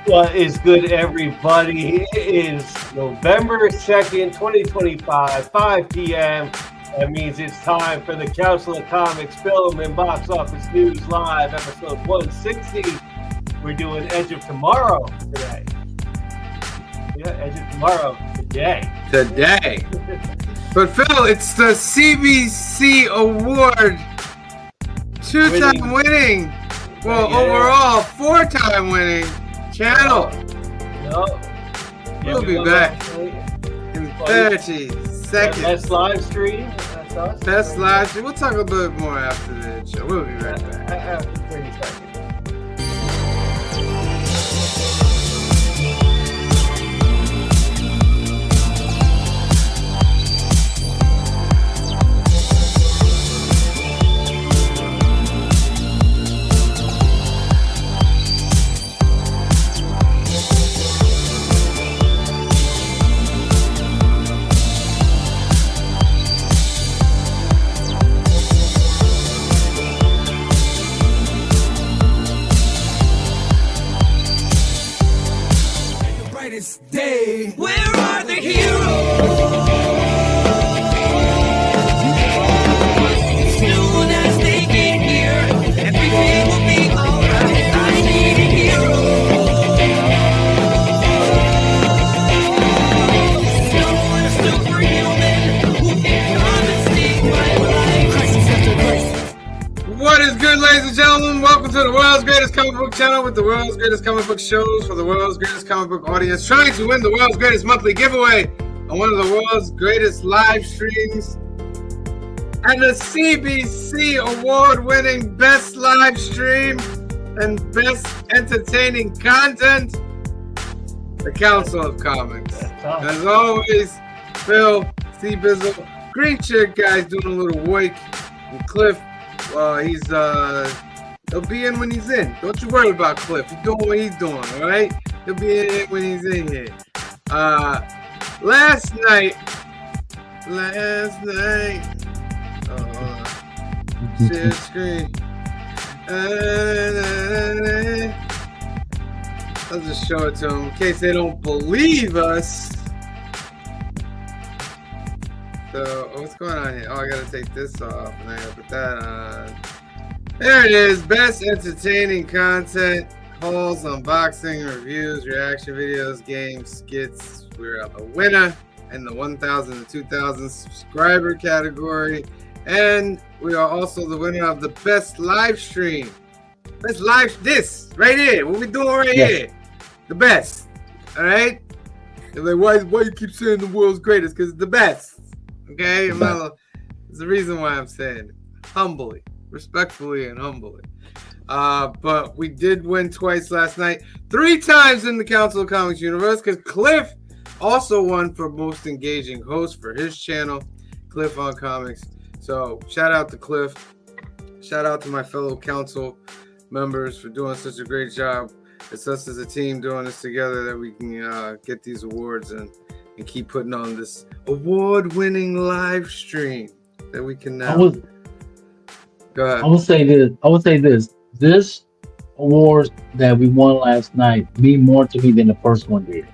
What is good, everybody? It is November 2nd, 2025, 5 p.m. That means it's time for the Council of Comics Film and Box Office News Live, episode 160. We're doing Edge of Tomorrow today. Yeah, Edge of Tomorrow today. But Phil, it's the CBC Award. Two-time winning. Well, overall, four-time winning channel. We'll be back in 30 seconds. Best live stream. Best live stream. We'll talk a bit more after the show. We'll be right back. After 30 seconds. Day. Where are the heroes? Soon as they get here, everything will be alright. I need a hero. Someone superhuman who can come and save my life. Crisis after crisis. What is good, ladies and gentlemen? Welcome to the world's greatest comic book channel with the world's greatest comic book shows for the world's greatest comic book audience, trying to win the world's greatest monthly giveaway on one of the world's greatest live streams and the CBC award-winning best live stream and best entertaining content, the Council of Comics. As always, Phil, C. Bizzle, Green Chick guys doing a little work, and Cliff. He'll be in when he's in. Don't you worry about Cliff. He's doing what he's doing, all right? He'll be in when he's in here. Last night. Share screen. I'll just show it to them in case they don't believe us. So, what's going on here? Oh, I gotta take this off and I gotta put that on. There it is. Best entertaining content, hauls, unboxing, reviews, reaction videos, games, skits. We're the winner in the 1,000 to 2,000 subscriber category. And we are also the winner of the best live stream. This right here. What we doing right here. The best. All right? They're like, why you keep saying the world's greatest? Because it's the best. Okay? There's a reason why I'm saying it. Humbly. Respectfully and humbly. But we did win twice last night. 3 times in the Council of Comics universe, because Cliff also won for most engaging host for his channel, Cliff on Comics. So shout out to Cliff. Shout out to my fellow council members for doing such a great job. It's us as a team doing this together that we can get these awards and keep putting on this award-winning live stream that we can now. Go ahead. I would say this. This award that we won last night mean more to me than the first one did.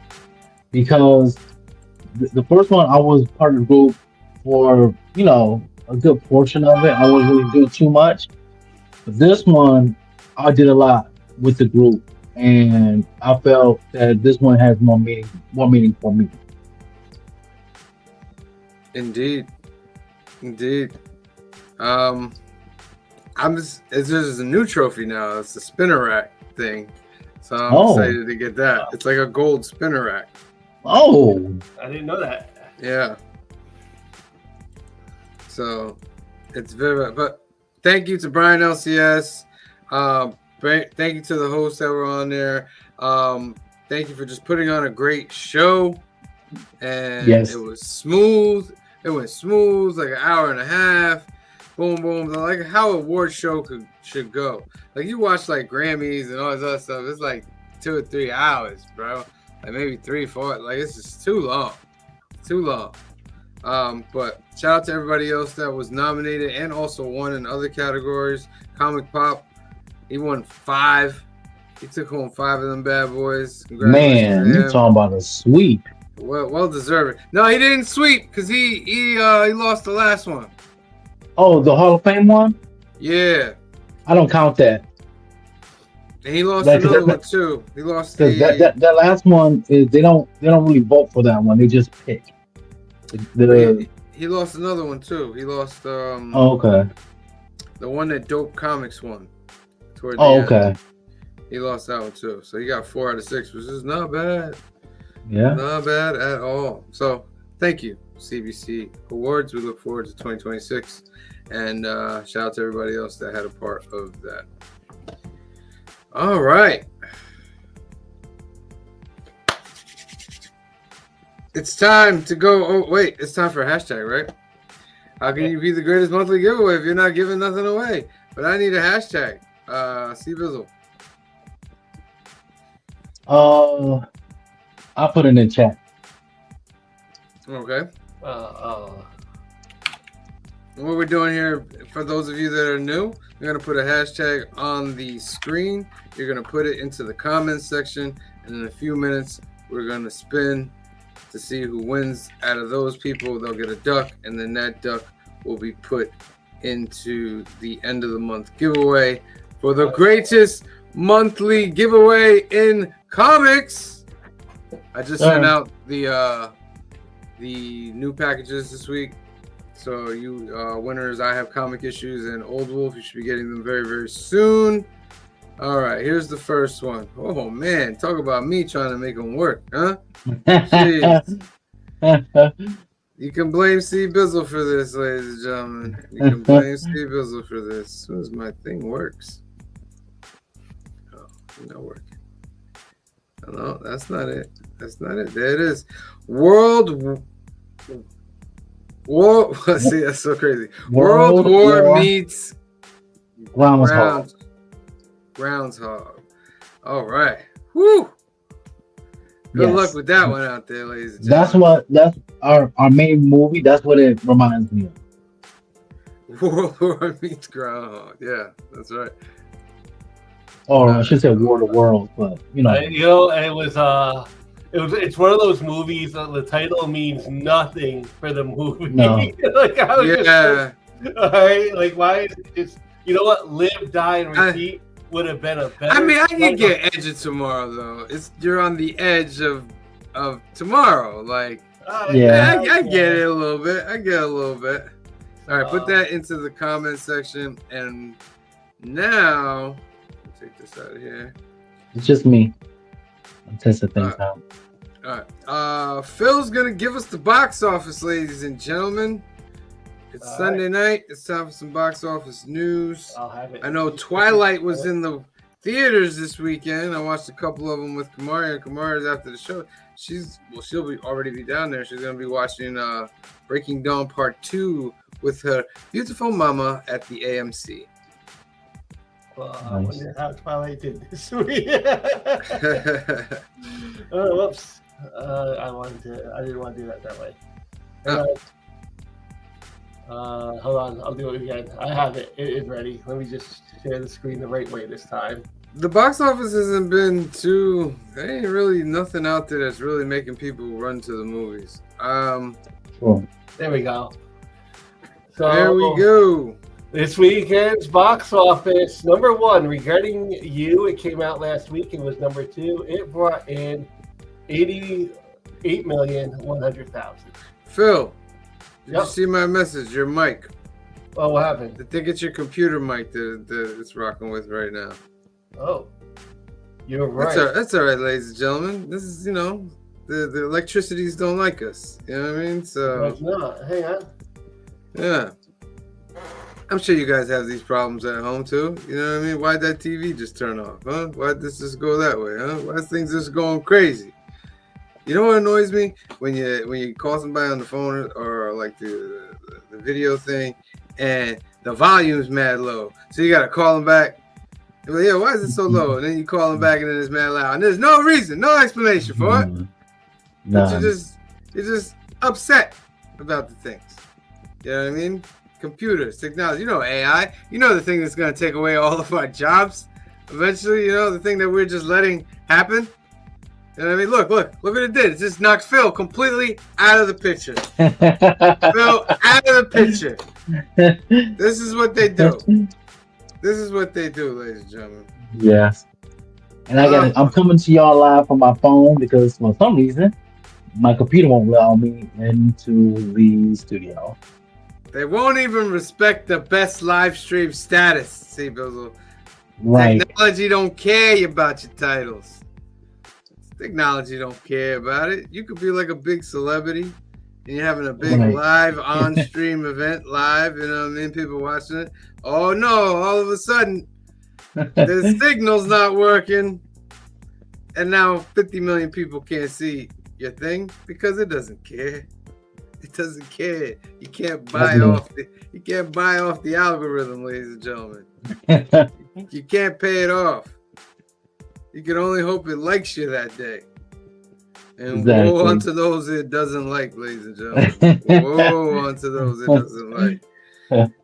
Because the first one, I was part of the group for, a good portion of it. I wasn't really doing too much. But this one, I did a lot with the group. And I felt that this one has more meaning for me. Indeed. It's just a new trophy now. It's a spinner rack thing. So I'm excited to get that. It's like a gold spinner rack. Oh. I didn't know that. Yeah. So it's very, but thank you to Brian LCS. Thank you to the hosts that were on there. Thank you for just putting on a great show. And It was smooth. It went smooth, like an hour and a half. Boom, boom. Like how a award show should go. Like you watch like Grammys and all this other stuff. It's like 2 or 3 hours, bro. Like maybe 3, 4. Like it's just too long. But shout out to everybody else that was nominated and also won in other categories. Comic Pop, he won 5 He took home 5 of them bad boys. Man, Congratulations to you him. talking about a sweep? Well deserved. No, he didn't sweep because he lost the last one. Oh, the Hall of Fame one? Yeah, I don't count that. and he lost Like, another one too. He lost because the. that last one is they don't really vote for that one. They just pick the He lost another one too. He lost oh, okay. the one that Dope Comics won toward the Oh, end. okay. He lost that one too. So he got 4 out of 6, which is not bad. Yeah. Not bad at all. So thank you, CBC Awards. We look forward to 2026. And shout out to everybody else that had a part of that. All right. It's time to go. Oh, wait. It's time for a hashtag, right? How can you be the greatest monthly giveaway if you're not giving nothing away? But I need a hashtag. C-Bizzle. I'll put it in chat. Okay. And what we're doing here, for those of you that are new, we're going to put a hashtag on the screen. You're going to put it into the comments section. And in a few minutes, we're going to spin to see who wins. Out of those people, they'll get a duck. And then that duck will be put into the end of the month giveaway for the greatest monthly giveaway in comics. I just sent out the new packages this week. So you winners, I Have Comic Issues and Old Wolf, you should be getting them very, very soon. All right, here's the first one. Oh, man, talk about me trying to make them work, huh? Jeez. You can blame C-Bizzle for this, ladies and gentlemen. You can blame C-Bizzle for this. As soon as my thing works. Oh, it's not working. No, that's not it. That's not it. There it is. Whoa, see, that's so crazy. World War meets Groundhog. Groundhog. All right. Woo. Good luck with that one out there, ladies and gentlemen. That's our main movie. That's what it reminds me of. World War meets Groundhog. Yeah, that's right. Or I should say War of the World, but it's one of those movies that the title means nothing for the movie. No. Like, I was Yeah. all right, like, why is it just, you know what, Live, Die, and Repeat would have been a better. I mean, I can get Edge of Tomorrow though. You're on the edge of tomorrow. Like, yeah, I get it a little bit. I get it a little bit. All right, put that into the comment section, and now take this out of here. It's just me. I'm testing things out. All right. Phil's gonna give us the box office, ladies and gentlemen. It's Sunday night. It's time for some box office news. I'll have it. I know Twilight was in the theaters this weekend. I watched a couple of them with Kamari, and Kamari's after the show. She'll already be down there. She's gonna be watching Breaking Dawn Part 2 with her beautiful mama at the AMC. Well, I wonder how Twilight did this week. Oh, whoops. I didn't want to do that way. Hold on, I'll do it again. I have it. It is ready. Let me just share the screen the right way this time. The box office hasn't been too. There ain't really nothing out there that's really making people run to the movies. There we go. So there we go. This weekend's box office, number 1, Regretting You. It came out last week. It was number 2. It brought in 88,100,000. Phil, did you see my message? Your mic. Oh, what happened? I think it's your computer mic that it's rocking with right now. Oh, you're right. That's all right, ladies and gentlemen. This is, the electricities don't like us. You know what I mean? So no, it's not. Hang on. Yeah. I'm sure you guys have these problems at home too. You know what I mean? Why'd that TV just turn off? Huh? Why'd this just go that way? Huh? Why's things just going crazy? You know what annoys me? When you call somebody on the phone or like the video thing and the volume's mad low. So you gotta call them back. You're like, yeah, why is it so low? And then you call them back and then it's mad loud. And there's no reason, no explanation for it. But you're just upset about the things. You know what I mean? Computers, technology, AI, the thing that's going to take away all of our jobs. Eventually, the thing that we're just letting happen. You know what I mean? Look what it did. It just knocked Phil completely out of the picture. Phil out of the picture. This is what they do. This is what they do, ladies and gentlemen. Yes. And I'm coming to y'all live from my phone because for some reason my computer won't allow me into the studio. They won't even respect the best live stream status. See, Bizzle. Right. Technology don't care about your titles. Technology don't care about it. You could be like a big celebrity and you're having a big live on-stream event live, you know what I mean? People watching it. Oh no, all of a sudden the signal's not working. And now 50 million people can't see your thing because it doesn't care. It doesn't care. You can't buy off the algorithm, ladies and gentlemen. You can't pay it off. You can only hope it likes you that day. And woe unto those it doesn't like, ladies and gentlemen. Woe unto those it doesn't like.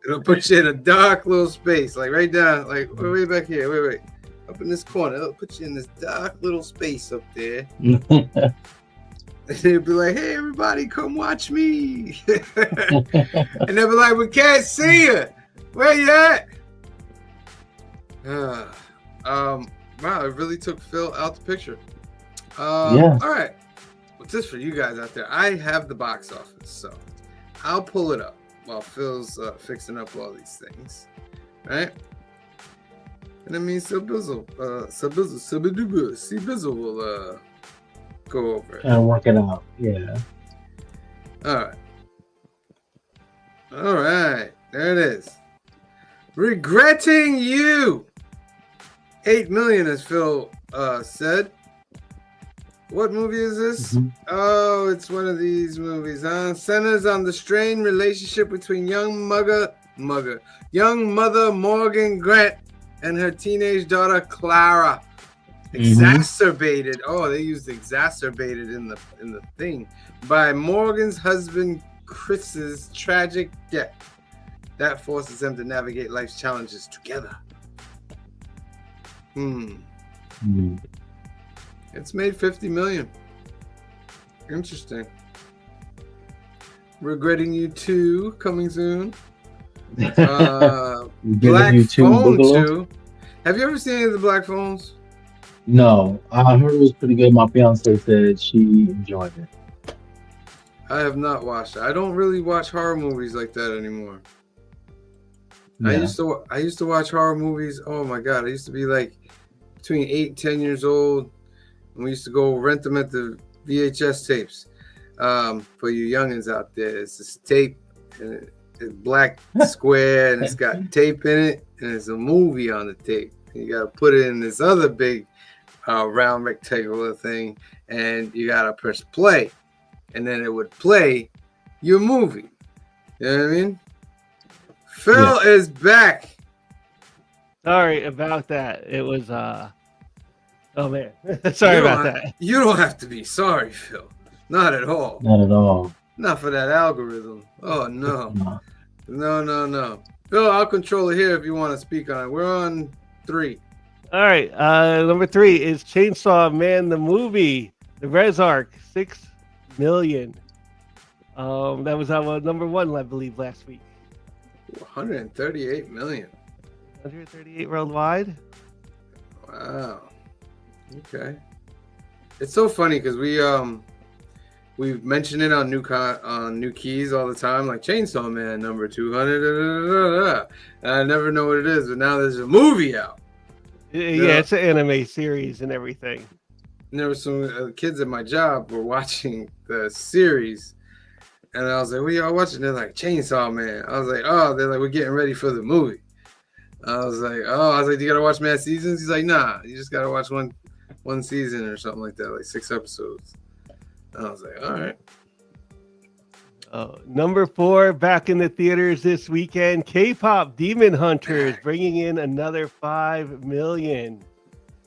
It'll put you in a dark little space, like right down, like way back here. Wait. Up in this corner. It'll put you in this dark little space up there. And it'll be like, hey, everybody, come watch me. And they'll be like, we can't see you. Where you at? Wow, it really took Phil out the picture. Yeah. All right. Well, just for you guys out there, I have the box office, so I'll pull it up while Phil's fixing up all these things. All right? And I mean, Bizzle will go over it. And work it out. Yeah. All right. There it is. Regretting You. 8 million, as Phil said. What movie is this? Mm-hmm. Oh, it's one of these movies, huh? Centers on the strained relationship between young mother Morgan Grant and her teenage daughter Clara. Exacerbated. Oh, they used exacerbated in the thing by Morgan's husband Chris's tragic death. That forces them to navigate life's challenges together. It's made 50 million. Interesting. Regretting You 2 coming soon. Black Phone 2. Have you ever seen any of the Black Phones? No, I heard it was pretty good. My fiance said she enjoyed it. I have not watched it. I don't really watch horror movies like that anymore. Yeah. I used to watch horror movies. Oh my god, I used to be like between 8 and 10 years old, and we used to go rent them at the VHS tapes. For you youngins out there, it's this tape, and it's black square, and it's got tape in it, and it's a movie on the tape. And you got to put it in this other big round rectangular thing, and you got to press play, and then it would play your movie. You know what I mean? Phil is back. Sorry about that. It was oh man. Sorry about that. You don't have to be sorry, Phil. Not at all. Not at all. Not for that algorithm. Oh no. No. Phil, I'll control it here if you want to speak on it. We're on 3. All right. Number 3 is Chainsaw Man the movie. The Res Arc, 6 million. That was our number 1, I believe, last week. 138 million. 138 worldwide. Wow. Okay. It's so funny because we've mentioned it on new keys all the time, like Chainsaw Man number 200. And I never know what it is, but now there's a movie out. Yeah, it's an anime series and everything. And there were some kids at my job were watching the series. And I was like, what y'all watching? They're like, Chainsaw Man. I was like, oh, they're like, we're getting ready for the movie. I was like, do you gotta watch mad seasons? He's like, nah, you just gotta watch one season or something like that, like 6 episodes. And I was like, all right. Number 4, back in the theaters this weekend, K-pop Demon Hunters, bringing in another 5 million.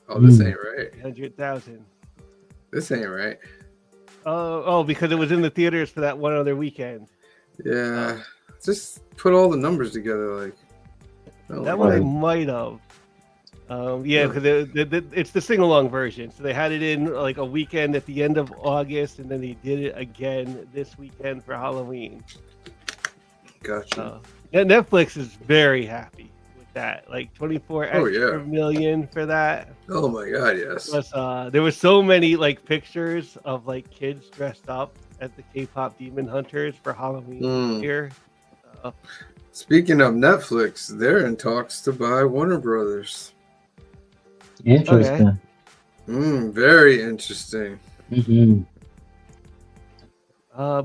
Oh, this ain't right. 100,000. This ain't right. Oh, because it was in the theaters for that one other weekend. Yeah, just put all the numbers together. Like that one I might have. Yeah, because it's the sing along version. So they had it in like a weekend at the end of August, and then they did it again this weekend for Halloween. Gotcha. Netflix is very happy with that. Like 24 extra million for that. Oh my god, yes. Plus, there was so many like pictures of like kids dressed up as the K-pop Demon Hunters for Halloween here. Speaking of Netflix, they're in talks to buy Warner Brothers. Interesting. Very interesting. Mm-hmm.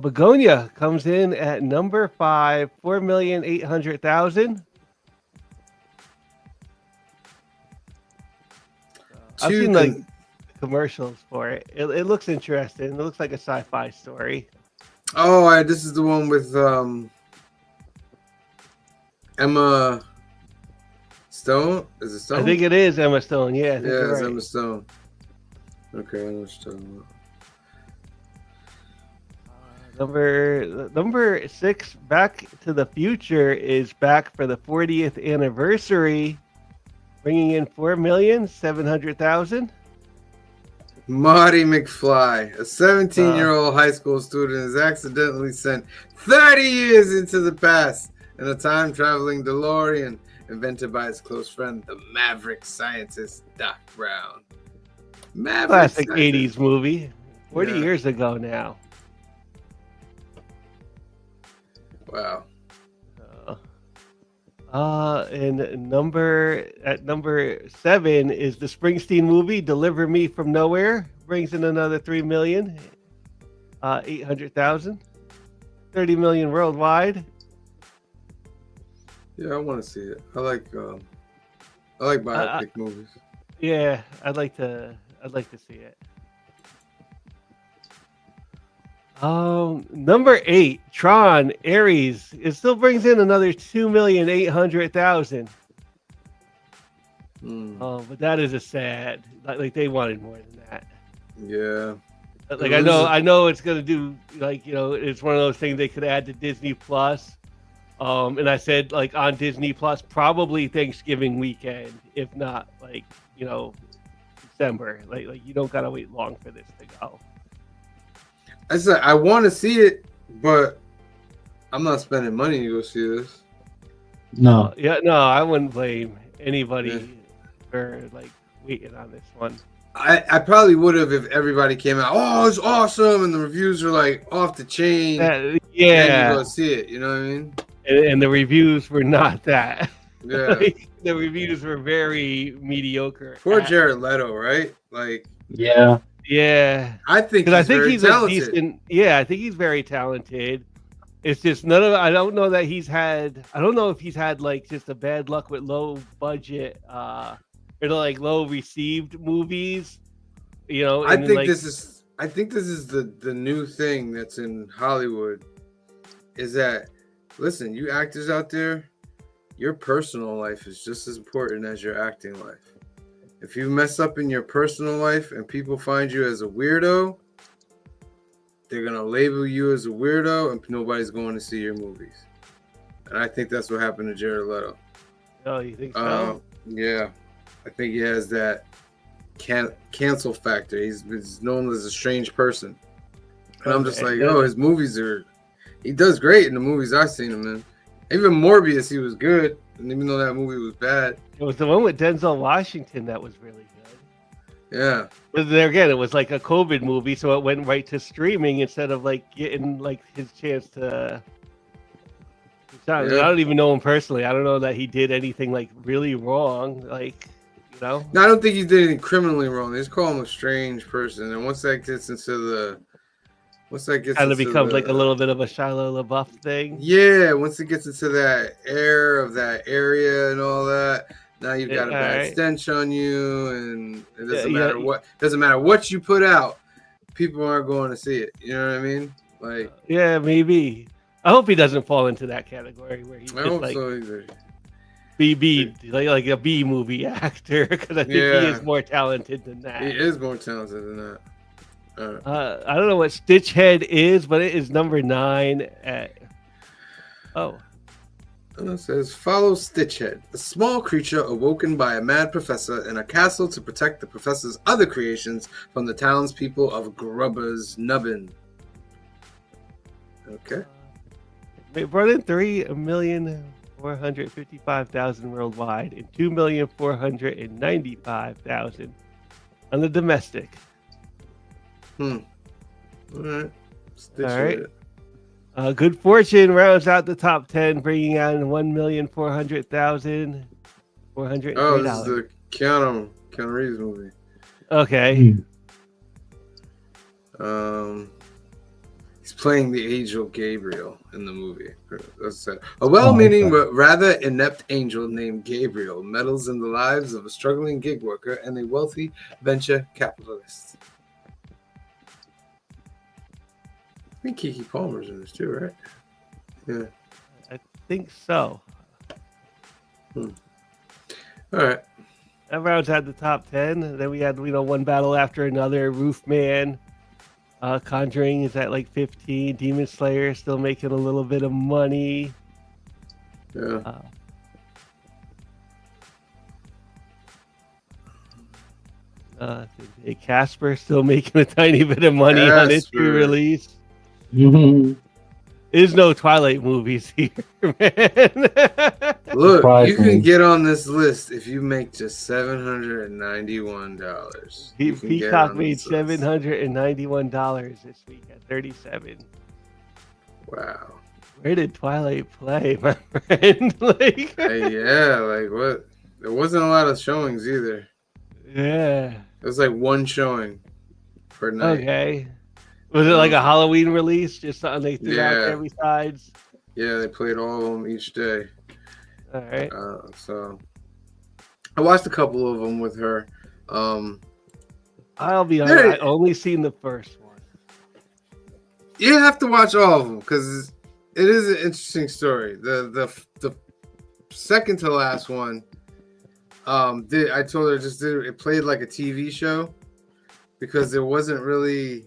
Begonia comes in at number 5, 4,800,000. I've seen like commercials for it. It looks interesting. It looks like a sci-fi story. Oh, this is the one with Emma Stone. Is it Stone? I think it is Emma Stone. Yeah, it's right. Emma Stone. Okay, I know what you're talking about. Number 6, Back to the Future is back for the 40th anniversary, bringing in 4,700,000. Marty McFly, a 17-year-old high school student, is accidentally sent 30 years into the past in a time-traveling DeLorean invented by his close friend, the maverick scientist Doc Brown. Classic 80s movie, 40 years ago now. Wow. And number 7 is the Springsteen movie Deliver Me from Nowhere, brings in another 3,800,000, 30 million worldwide. Yeah, I want to see it. I like biopic movies. Yeah, I'd like to see it. Number 8, Tron Ares. It still brings in another 2,800,000. But that is a sad. Like they wanted more than that. Yeah. Like I know it's gonna do like it's one of those things they could add to Disney Plus. And I said like on Disney Plus probably Thanksgiving weekend, if not like December. Like you don't gotta wait long for this to go. I said I want to see it, but I'm not spending money to go see this. No. I wouldn't blame anybody for like waiting on this one. I probably would have if everybody came out. Oh, it's awesome, and the reviews are like off the chain. Yeah, you go see it. You know what I mean? And the reviews were not that. Yeah, the reviews were very mediocre. Poor Jared Leto, right? Like, yeah. I think he's talented. A decent. Yeah, I think he's very talented. It's just none of. I don't know that he's had. I don't know if he's had like just a bad luck with low budget, or like low received movies. I think this is the new thing that's in Hollywood. Is that listen, you actors out there, your personal life is just as important as your acting life. If you mess up in your personal life and people find you as a weirdo, they're going to label you as a weirdo and nobody's going to see your movies. And I think that's what happened to Jared Leto. Oh, you think so? Yeah. I think he has that cancel factor. He's known as a strange person. And I'm just like, his movies he does great in the movies I've seen him in. Even Morbius, he was good. And even though that movie was bad. It was the one with Denzel Washington that was really good. Yeah. But there again, it was like a COVID movie, so it went right to streaming instead of like getting like his chance to. I don't even know him personally. I don't know that he did anything like really wrong. Like, No, I don't think he did anything criminally wrong. They just call him a strange person. And once that gets into the. Kind of becomes like a little bit of a Shia LaBeouf thing. Yeah, once it gets into that air of that area and all that, now you've got a bad stench on you, and it doesn't matter what you put out, people aren't going to see it. You know what I mean? Like, yeah, maybe. I hope he doesn't fall into that category where he's I hope so either. Like a B movie actor, because I think he is more talented than that. He is more talented than that. I don't know what Stitch Head is, but it is number 9 at. Oh. It says, follow Stitchhead, a small creature awoken by a mad professor in a castle to protect the professor's other creations from the townspeople of Grubber's Nubbin. Okay. They brought in 3,455,000 worldwide and 2,495,000 on the domestic. All right. All right. Good Fortune rounds out the top 10, bringing out $1,400,403. Oh, this is the Keanu Reeves movie. Okay. He's playing the angel Gabriel in the movie. A well-meaning but rather inept angel named Gabriel meddles in the lives of a struggling gig worker and a wealthy venture capitalist. I think Keke Palmer's in this too, right? Yeah. I think so. All right. That rounds out the top 10. Then we had, one battle after another. Roofman, Conjuring is at like 15. Demon Slayer still making a little bit of money. Yeah. Casper still making a tiny bit of money on its re-release. There's no Twilight movies here, man. Look, you can get on this list if you make just $791. Peacock made $791 this week at 37. Wow. Where did Twilight play, my friend? Like, what? There wasn't a lot of showings either. Yeah. It was like one showing per night. Okay. Was it like a Halloween release? Just something they threw out there besides? Yeah, they played all of them each day. All right. So I watched a couple of them with her. I'll be honest, I only seen the first one. You have to watch all of them because it is an interesting story. The second to last one, I told her it played like a TV show because there wasn't really.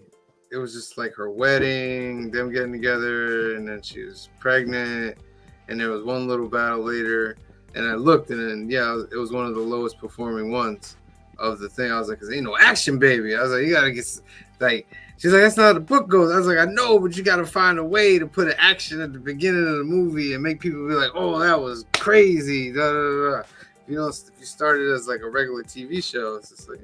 It was just like her wedding, them getting together, and then she was pregnant, and there was one little battle later, and I looked, and then it was one of the lowest performing ones of the thing. I was like, "Cause ain't no action, baby." I was like, "You gotta get like." She's like, "That's not how the book goes." I was like, "I know, but you gotta find a way to put an action at the beginning of the movie and make people be like, oh, that was crazy." Da, da, da. If you started as like a regular TV show, it's just like.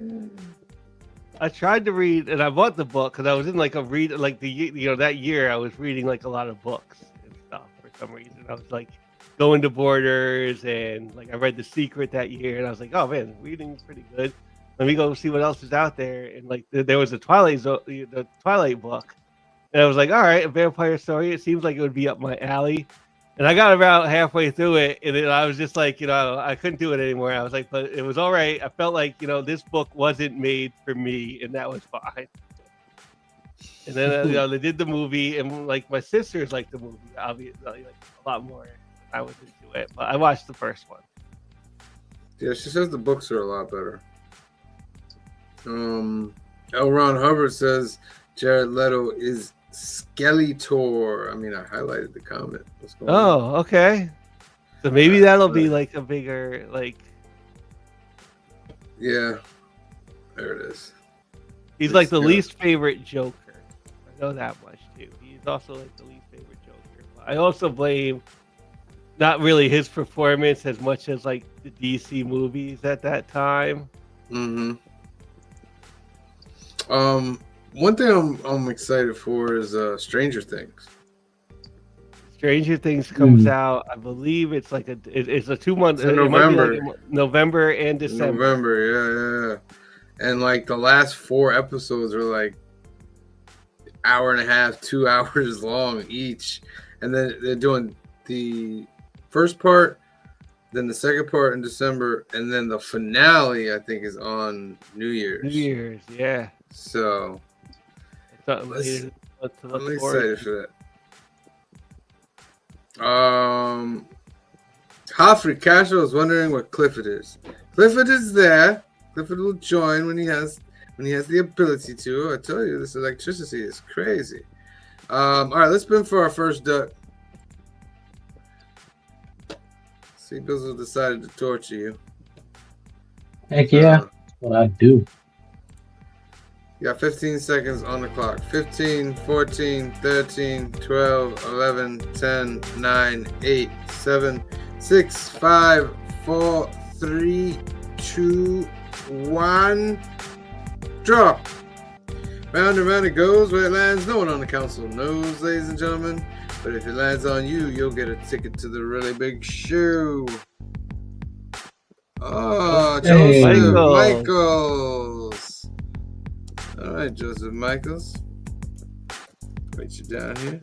I tried to read, and I bought the book because I was in like a read, like that year I was reading like a lot of books and stuff for some reason. I was like going to Borders, and like I read The Secret that year, and I was like, oh man, reading's pretty good. Let me go see what else is out there. And like there was the Twilight book, and I was like, all right, a vampire story. It seems like it would be up my alley. And I got about halfway through it, and then I was just like, I couldn't do it anymore. I was like, but it was all right. I felt like, this book wasn't made for me, and that was fine. And then, they did the movie, and like my sisters liked the movie, obviously, like a lot more. I was into it, but I watched the first one. Yeah, she says the books are a lot better. L. Ron Hubbard says Jared Leto is Skeletor. I mean, I highlighted the comment. What's going on? Okay. So maybe that'll be like a bigger, like. Yeah. There it is. He's like the least favorite Joker. I know that much too. He's also like the least favorite Joker. But I also blame not really his performance as much as like the DC movies at that time. Mm-hmm. One thing I'm excited for is Stranger Things. Stranger Things comes out. I believe it's like it's a 2 month. November. Like November and December. November, yeah. And like the last 4 episodes are like hour and a half, 2 hours long each, and then they're doing the first part, then the second part in December, and then the finale I think is on New Year's. Yeah. So I'm excited for that. Hoffrey Castro is wondering what Clifford is. Clifford is there. Clifford will join when he has the ability to. I tell you, this electricity is crazy. All right, let's spin for our first duck. See, Bizzle decided to torture you. Heck yeah, that's what I do. You got 15 seconds on the clock. 15, 14, 13, 12, 11, 10, 9, 8, 7, 6, 5, 4, 3, 2, 1. Draw. Round and round it goes. Where it lands, no one on the council knows, ladies and gentlemen. But if it lands on you, you'll get a ticket to the really big show. Oh, Hey. Joseph Michael. Michaels. All right, Joseph Michaels. Write you down here.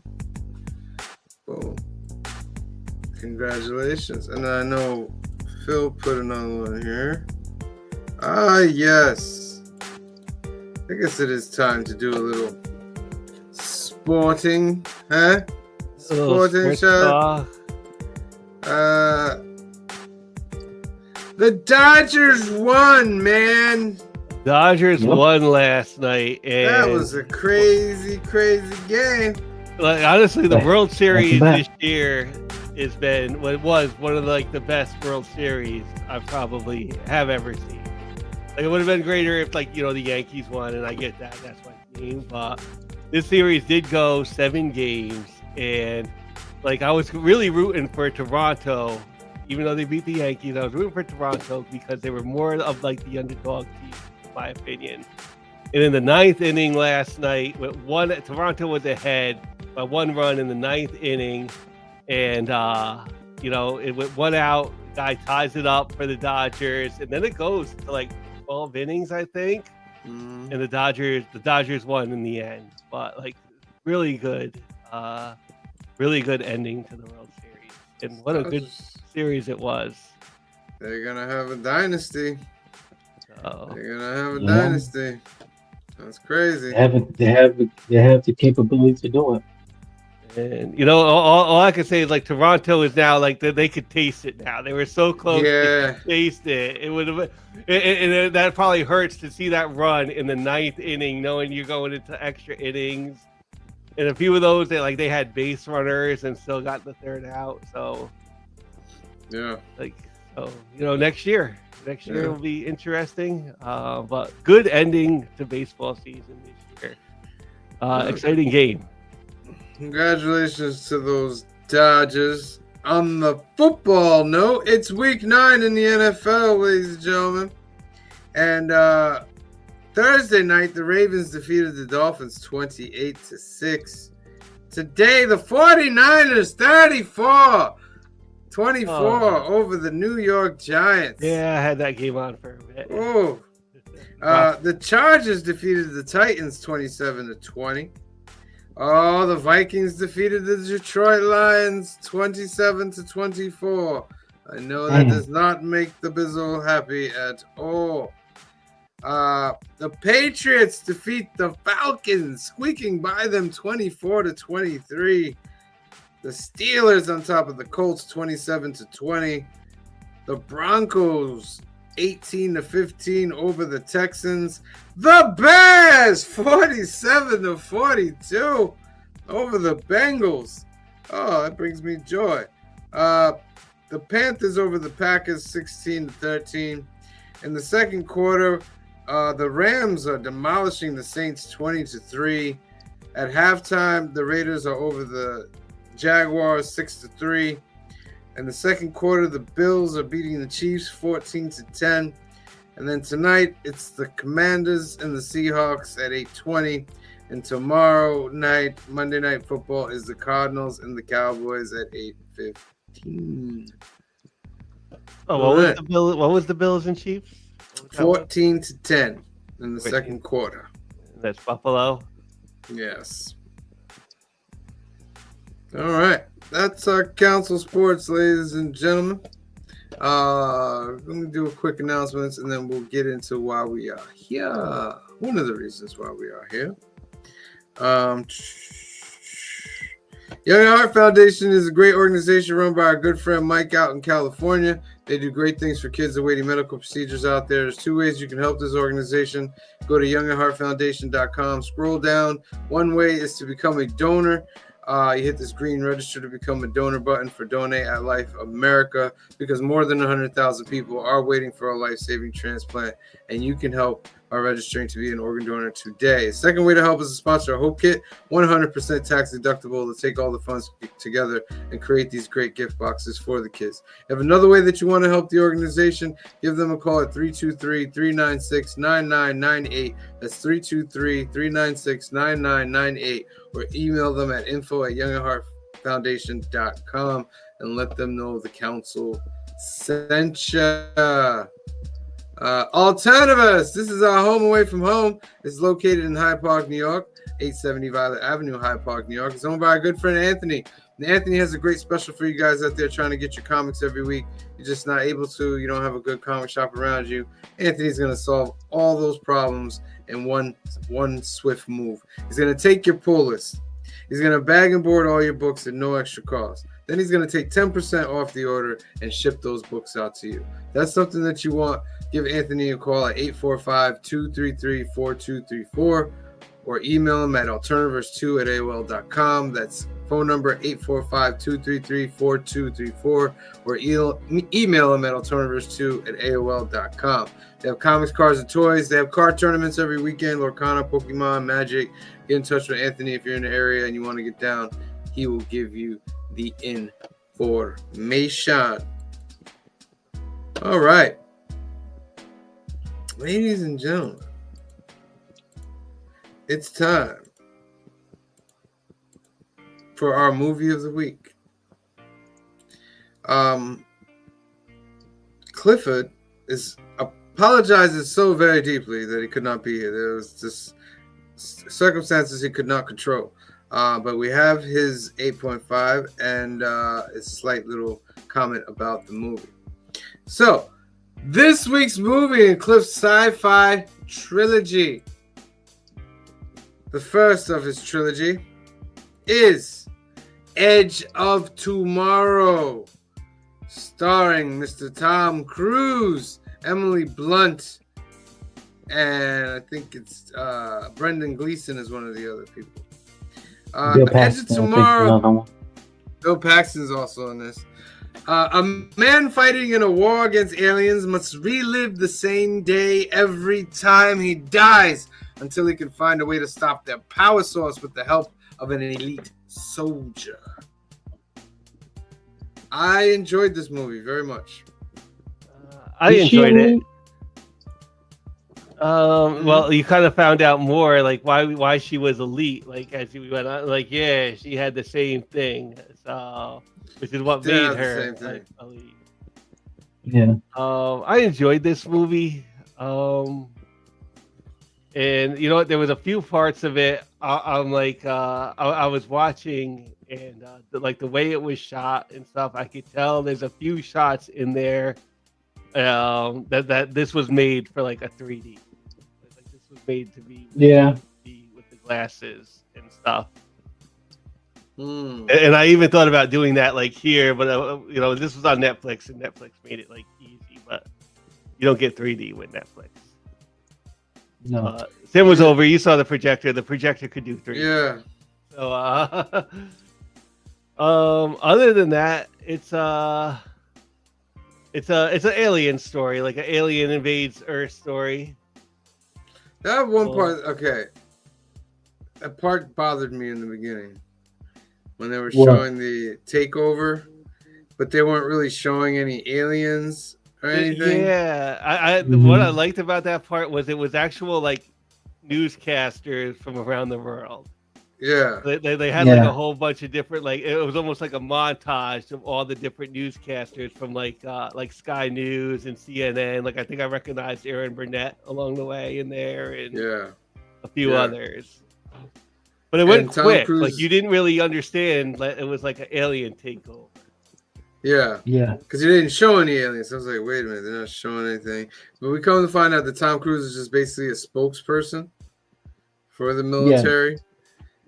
Boom. Congratulations. And I know Phil put another one here. Ah, yes. I guess it is time to do a little sporting, huh? Sporting shot. The Dodgers won, man. Dodgers won last night, and That was a crazy, crazy game. like, honestly, the World Series back. this year has been what it was one of the best World Series I probably have ever seen. Like, it would have been greater if the Yankees won, and I get that, that's my team. But this series did go 7 games, and I was really rooting for Toronto, even though they beat the Yankees. I was rooting for Toronto because they were more of the underdog team, in my opinion. And in the 9th inning last night, with Toronto was ahead by 1 run in the 9th inning, and it went 1 out. Guy ties it up for the Dodgers, and then it goes to 12 innings, I think. And the Dodgers won in the end. But really good ending to the World Series, and what a good series it was. They're gonna have a dynasty. So, They're gonna have a Yeah. dynasty. That's crazy. They have the capability to do it. and all I can say is Toronto is now they could taste it now. They were so close Yeah. to taste it. It would have, and that probably hurts to see that run in the 9th inning, knowing you're going into extra innings. And a few of those, they had base runners and still got the 3rd out. So Yeah. next year Yeah. will be interesting. But good ending to baseball season this year. Exciting game. Congratulations to those Dodgers. On the football note, it's week 9 in the NFL, ladies and gentlemen. And Thursday night, the Ravens defeated the Dolphins 28-6. Today, the 49ers 34-24 over the New York Giants. Yeah, I had that game on for a bit. Oh. The Chargers defeated the Titans 27-20. Oh, the Vikings defeated the Detroit Lions 27-24. I know that does not make the Bizzle happy at all. The Patriots defeat the Falcons, squeaking by them 24-23. The Steelers on top of the Colts 27-20. The Broncos 18-15 over the Texans. The Bears 47-42 over the Bengals. Oh, that brings me joy. The Panthers over the Packers 16-13. In the second quarter, the Rams are demolishing the Saints 20-3. At halftime, the Raiders are over the Jaguars 6-3. In the second quarter, the Bills are beating the Chiefs 14-10. And then tonight, it's the Commanders and the Seahawks at 8:20. And tomorrow night, Monday Night Football, is the Cardinals and the Cowboys at 8:15. Oh, what was the Bills and Chiefs? 14-10 in the second quarter. That's Buffalo. Yes. All right. That's our council sports, ladies and gentlemen. Let me do a quick announcements and then we'll get into why we are here. One of the reasons why we are here. Young at Heart Foundation is a great organization run by our good friend Mike out in California. They do great things for kids awaiting medical procedures out there. There's 2 ways you can help this organization. Go to youngatheartfoundation.com. Scroll down. One way is to become a donor. You hit this green register to become a donor button for Donate at Life America, because more than 100,000 people are waiting for a life-saving transplant, and you can help by registering to be an organ donor today. Second way to help is to sponsor a Hope Kit, 100% tax deductible, to take all the funds together and create these great gift boxes for the kids. If you have another way that you want to help the organization, give them a call at 323-396-9998. That's 323-396-9998, or email them at info@youngatheartfoundation.com and let them know the council sent you. Alternativus, this is our home away from home. It's located in Hyde Park, New York, 870 Violet Avenue, Hyde Park, New York. It's owned by our good friend Anthony. And Anthony has a great special for you guys out there trying to get your comics every week. You're just not able to. You don't have a good comic shop around you. Anthony's going to solve all those problems in one swift move. He's going to take your pull list. He's going to bag and board all your books at no extra cost. Then he's going to take 10% off the order and ship those books out to you. That's something that you want. Give Anthony a call at 845-233-4234, or email him at alternativers2@aol.com. That's phone number 845-233-4234, or email him at alternativers2@aol.com. They have comics, cards, and toys. They have card tournaments every weekend: Lorcana, Pokemon, Magic. Get in touch with Anthony if you're in the area and you want to get down. He will give you the information. All right. Ladies and gentlemen, it's time for our movie of the week. Clifford apologizes so very deeply that he could not be here. There was just circumstances he could not control. But we have his 8.5 and a slight little comment about the movie. So, this week's movie in Cliff's sci-fi trilogy, the first of his trilogy, is Edge of Tomorrow, starring Mr. Tom Cruise, Emily Blunt, and I think it's Brendan Gleeson is one of the other people. Edge of Tomorrow. Bill Paxton's also in this. A man fighting in a war against aliens must relive the same day every time he dies until he can find a way to stop their power source with the help of an elite soldier. I enjoyed this movie very much. I enjoyed it. Well, you kind of found out more, like why she was elite. Like as we went on, like yeah, she had the same thing. So, which is what made her like, elite. Yeah. I enjoyed this movie. And you know what? There was a few parts of it. I'm like, I was watching, and like the way it was shot and stuff, I could tell there's a few shots in there that this was made for like a 3D. Like this was made to be with the glasses and stuff. And I even thought about doing that like here, but you know, this was on Netflix, and Netflix made it like easy, but you don't get 3D with Netflix. No. Sim was over. You saw the projector. The projector could do 3D. Yeah. So, other than that, it's an alien story, like an alien invades Earth story. That one part, okay. That part bothered me in the beginning when they were showing the takeover, but they weren't really showing any aliens or anything. Yeah, what I liked about that part was it was actual like newscasters from around the world. Yeah, they had like a whole bunch of different, like it was almost like a montage of all the different newscasters from like Sky News and CNN. Like I think I recognized Aaron Burnett along the way in there, and a few others. But it went quick. Cruise... Like you didn't really understand. It was like an alien takeover. Yeah. Because you didn't show any aliens. I was like, wait a minute, they're not showing anything. But we come to find out that Tom Cruise is just basically a spokesperson for the military.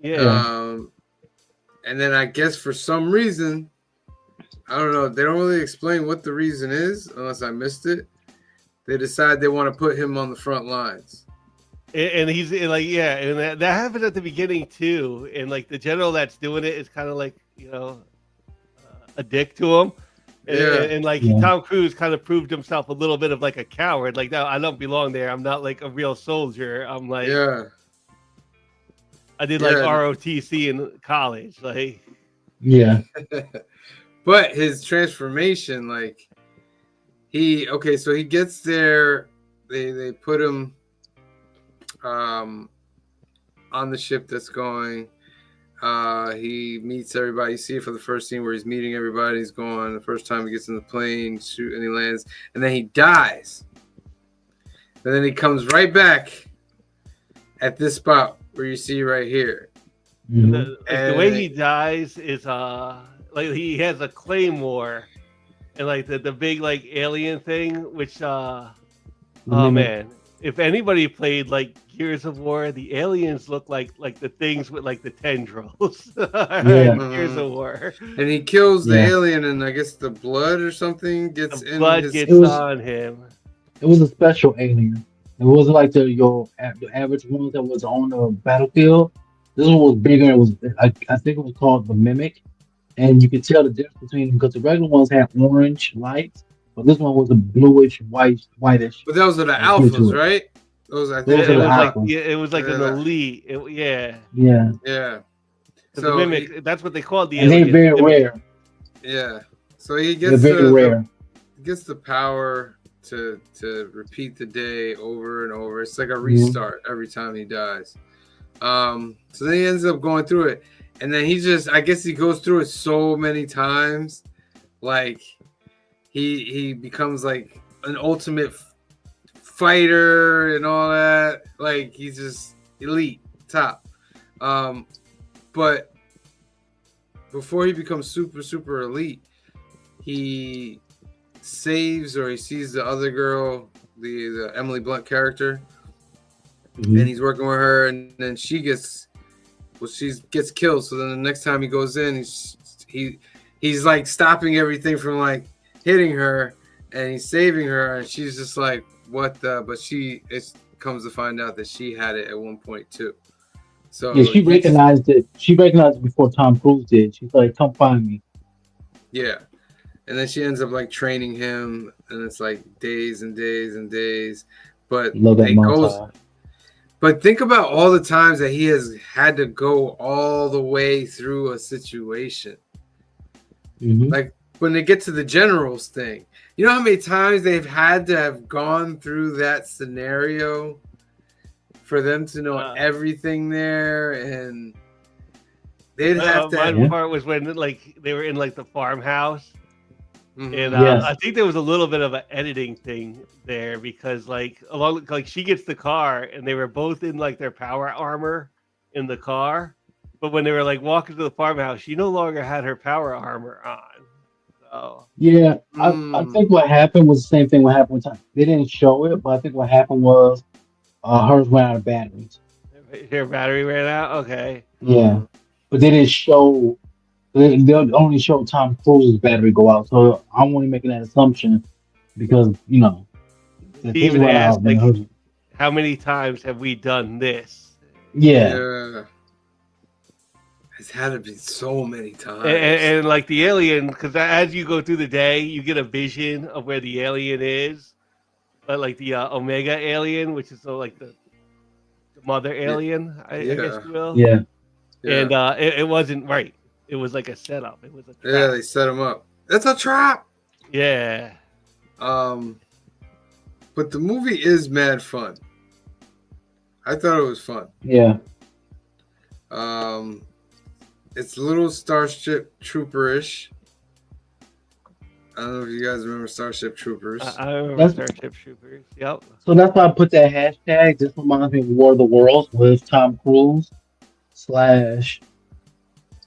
Yeah. And then I guess for some reason, I don't know, they don't really explain what the reason is, unless I missed it. They decide they want to put him on the front lines. And he's like, yeah, and that happened at the beginning too. And like the general that's doing it is kind of like, a dick to him. Yeah. And like Yeah. Tom Cruise kind of proved himself a little bit of like a coward. Like, no, I don't belong there. I'm not like a real soldier. I'm like, Yeah. I did like Yeah. ROTC in college. Like, Yeah. But his transformation, like so he gets there, they put him on the ship that's going. He meets everybody. You see it for the first scene where he's meeting everybody. He's going the first time he gets in the plane, shoot, and he lands, and then he dies. And then he comes right back at this spot where you see right here. Mhm. the way he dies is like he has a claymore and like the big like alien thing, which oh man, if anybody played like Gears of War, the aliens look like the things with like the tendrils. Yeah. Gears of War. And he kills the Yeah. alien, and I guess the blood or something gets The in blood his. gets It was- on him. It was a special alien. It wasn't like the average ones that was on the battlefield. This one was bigger. It was I think it was called the Mimic, and you could tell the difference between them because the regular ones had orange lights, but this one was a bluish whitish. But those are the hue to alphas, it. right? Those I Those think. are It the was like alphas. it was like an Yeah. elite. Yeah, Yeah. The So Mimic. That's what they called the and they're aliens. very Mimic. rare. yeah. So he They're gets very rare. gets the power to repeat the day over and over. It's like a Mhm. restart every time he dies. So then he ends up going through it, and then I guess he goes through it so many times, like he becomes like an ultimate fighter and all that. Like he's just elite, top. But before he becomes super elite, he saves or he sees the other girl, the Emily Blunt character, Mhm. and he's working with her, and then she gets killed. So then the next time he goes in, he's like stopping everything from like hitting her, and he's saving her, and she's just like, what the? But it comes to find out that she had it at one point too. So Yeah, she recognized it. She recognized it before Tom Cruise did. She's like, "Come find me." yeah. And then she ends up like training him, and it's like days and days and days. But Love that it goes. montage. But think about all the times that he has had to go all the way through a situation. Mhm. Like when they get to the generals thing, you know how many times they've had to have gone through that scenario for them to know everything there, and they'd have to. My part was when like they were in like the farmhouse. Mhm. And Yes. I think there was a little bit of an editing thing there because like she gets the car and they were both in like their power armor in the car, but when they were like walking to the farmhouse, she no longer had her power armor on. So Yeah, I Mm. think what happened was the same thing. What happened with Tom. They didn't show it, but I think what happened was hers ran out of batteries. her battery ran out. Okay. Yeah, but they didn't show. They only showed Tom Cruise's battery go out. So I'm only making that assumption because if He his even run asked out, then like, hers. how many times have we done this? Yeah, Yeah. It's had to be so many times. And like the alien, because as you go through the day, you get a vision of where the alien is, but like the Omega alien, which is like the mother alien, I guess you will. yeah, And it wasn't right. It was like a setup. It was a trap. Yeah, they set him up. It's a trap. Yeah. But the movie is mad fun. I thought it was fun. yeah. It's a little Starship Trooper-ish. I don't know if you guys remember Starship Troopers. I remember That's- Starship Troopers. Yep. So that's why I put that hashtag. This reminds me of War of the Worlds with Tom Cruise /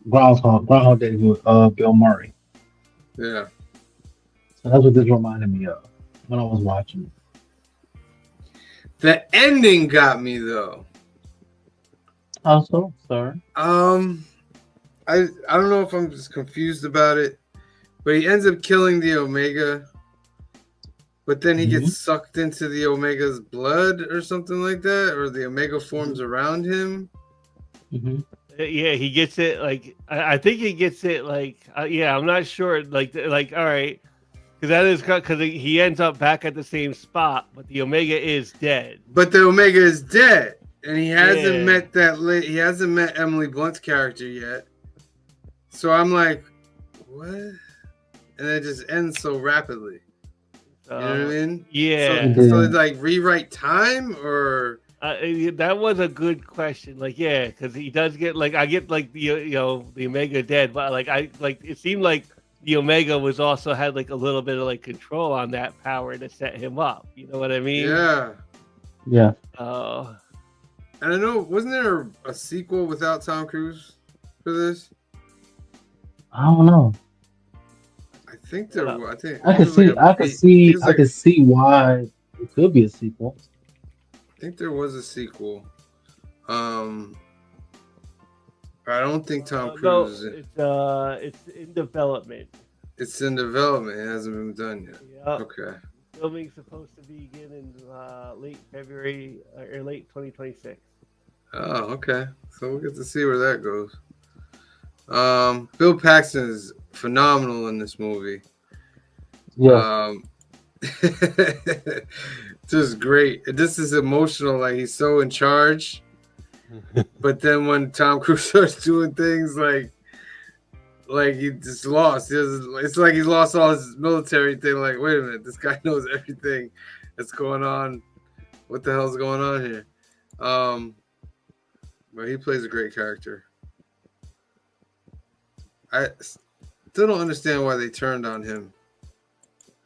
Groundhog Day with Bill Murray. Yeah. So that's what this reminded me of when I was watching it. The ending got me though. How so, sir? I don't know if I'm just confused about it, but he ends up killing the Omega, but then he Mhm. gets sucked into the Omega's blood or something like that, or the Omega forms around him. Mhm. Yeah, he gets it. Like I think he gets it. Like yeah, I'm not sure. Like all right, because that is because he ends up back at the same spot, but the Omega is dead. But the Omega is dead, and he hasn't Yeah. met he hasn't met Emily Blunt's character yet. So I'm like, what? And it just ends so rapidly. You know what I mean? Yeah. So it's like rewrite time, or That was a good question. Like, yeah, because he does get like I get like the the Omega dead, but like I like it seemed like the Omega was also had like a little bit of like control on that power to set him up. You know what I mean? yeah. Yeah. Oh, And I know, wasn't there a sequel without Tom Cruise for this? I don't know. I think there was. I think I it could was like see. I could see. I could see why it could be a sequel. I think there was a sequel. I don't think Tom no, Cruise is in. it's in development. It's in development. It hasn't been done yet. Yeah. Okay. Filming's supposed to begin in late February or late 2026. Oh, okay. So we'll get to see where that goes. Bill Paxton is phenomenal in this movie. Yeah. Just great. This is emotional. Like, he's so in charge. But then when Tom Cruise starts doing things like he just lost. It's like he's lost all his military thing. Like, wait a minute, this guy knows everything that's going on. What the hell's going on here? But he plays a great character. I still don't understand why they turned on him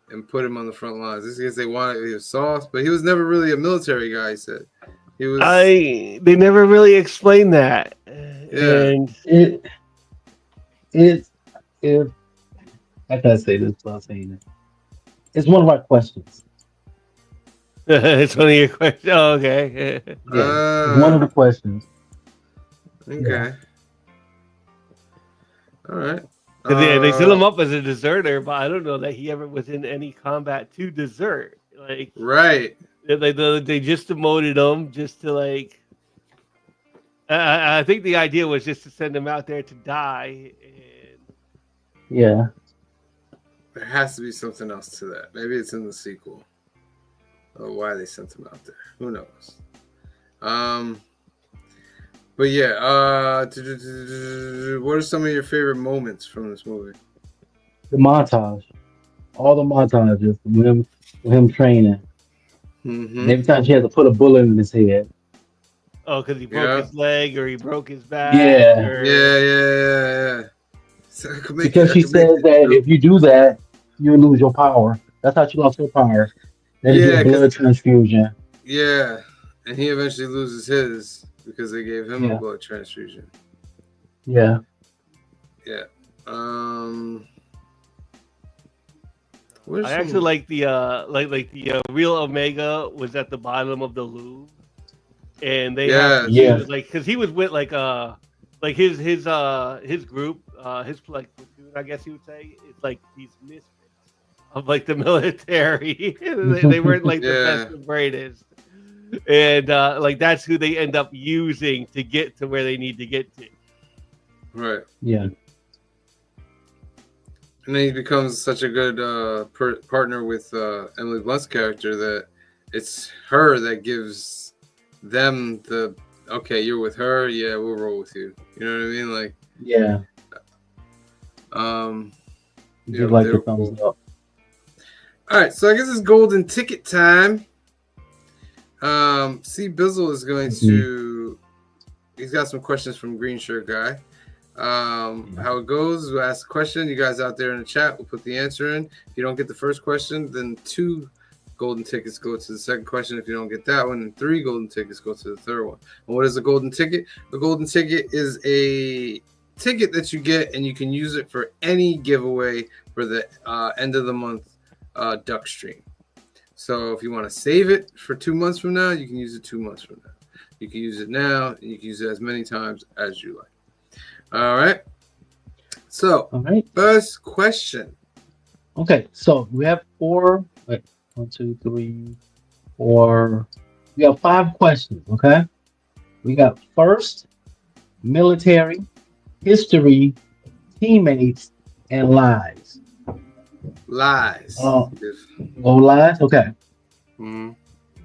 and put him on the front lines. This is because they wanted he was soft, but he was never really a military guy. He said he was. They never really explained that. Yeah. And If I can't say this without saying it, it's one of our questions. it's one of your questions. Oh, okay. Yeah, it's one of the questions. Okay. Yeah. All right. They set him up as a deserter, but I don't know that he ever was in any combat to desert. Like, right. They just demoted him just to like. I think the idea was just to send him out there to die. And Yeah. There has to be something else to that. Maybe it's in the sequel. Or why they sent him out there. Who knows? But yeah, what are some of your favorite moments from this movie? The montage. All the montages with him training. Mm-hmm. And every time she had to put a bullet in his head. oh, because he broke his leg or he broke his back. Yeah. Or... Yeah. So Because she says that if you do that, you lose your power. That's how she lost her power. Then she get a blood transfusion. Yeah, and he eventually loses his because they gave him a blood transfusion. Yeah. Yeah. I actually like the the real Omega was at the bottom of the Louvre, and they was like because he was with like his group his like platoon, I guess you would say. It's like these misfits of like the military. they weren't like the best and brightest, and like that's who they end up using to get to where they need to get to. Right. Yeah. And then he becomes such a good partner with Emily Blunt's character that it's her that gives them the okay, you're with her, yeah, we'll roll with you. You know what I mean? Like give like the thumbs up. All right, so I guess it's golden ticket time. C Bizzle is going to he's got some questions from Green Shirt Guy. How it goes, we'll ask a question. You guys out there in the chat will put the answer in. If you don't get the first question, then 2 golden tickets go to the second question. If you don't get that one, then 3 golden tickets go to the third one. And what is a golden ticket? A golden ticket is a ticket that you get and you can use it for any giveaway for the end of the month duck stream. So if you want to save it for 2 months from now, you can use it 2 months from now. You can use it now and you can use it as many times as you like. All right. So, first question. Okay, so we have 4. Wait, One, two, three, four. We got 5 questions, okay? We got first, military, history, teammates, and lies. Lies. Uh, go lies? Okay. Hmm.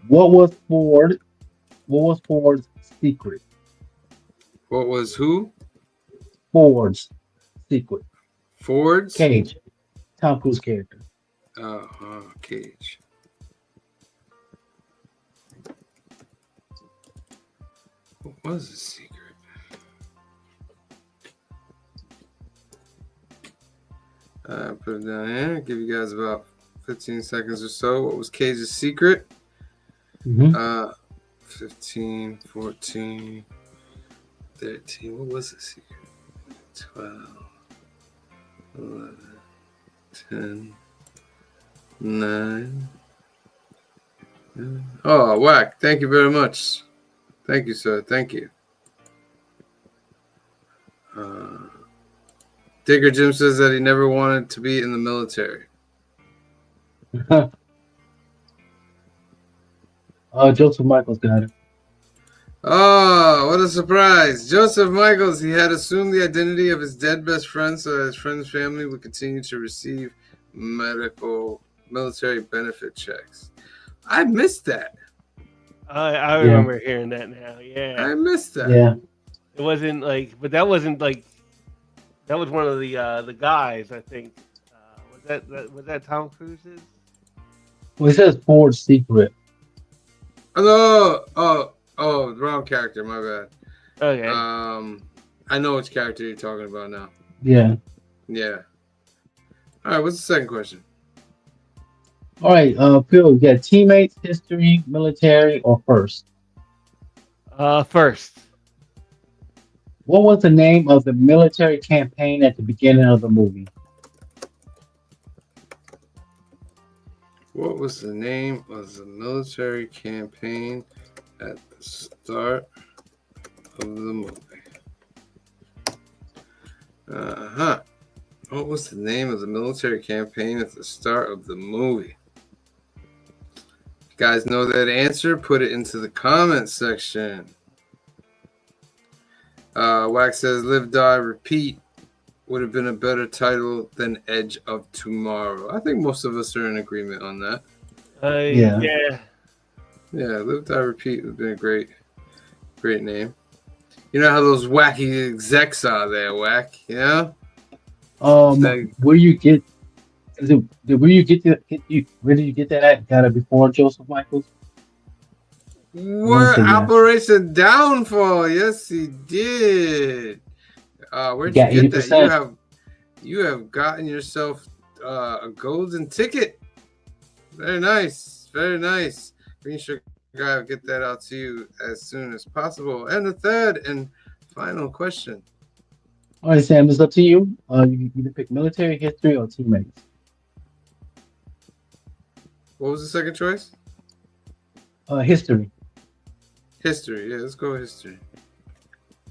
What was Ford? What was Ford's secret? What was who? Ford's secret. Ford's? Cage. Tom Cruise character. Cage. What was the secret? Put it down here. Give you guys about 15 seconds or so. What was Cage's secret? Mm-hmm. 15, 14, 13. What was the secret? 12, 11, 10, 9. Oh, whack. Thank you very much. Thank you, sir. Thank you. Digger Jim says that he never wanted to be in the military. Joseph Michaels got it. Oh, what a surprise. Joseph Michaels, he had assumed the identity of his dead best friend so that his friend's family would continue to receive military benefit checks. I missed that. I remember hearing that now. Yeah, I missed that. Yeah. it wasn't like, but that wasn't like that was one of the guys. I think was that Tom Cruise's? Well, it says Ford's secret. Oh, wrong character. My bad. Okay. I know which character you're talking about now. Yeah. Yeah. All right. What's the second question? All right, Phil, you got teammates, history, military, or first? First. What was the name of the military campaign at the beginning of the movie? What was the name of the military campaign at the start of the movie? What was the name of the military campaign at the start of the movie? If you guys know that answer, put it into the comments section. Wax says, Live, Die, Repeat would have been a better title than Edge of Tomorrow. I think most of us are in agreement on that. Yeah. Yeah, Live, Die, Repeat would have been a great name. You know how those wacky execs are there, Whack, you know? Where you get is it where you get where did you get that at? Got it before Joseph Michaels? What say yes. Operation Downfall? Yes, he did. Where'd you got get that? 80%. You have gotten yourself a golden ticket. Very nice, very nice. Green Sugar Guy will get that out to you as soon as possible. And the third and final question. All right, Sam, it's up to you. You can either pick military, history, or teammates. What was the second choice? History. History. Yeah, let's go with history.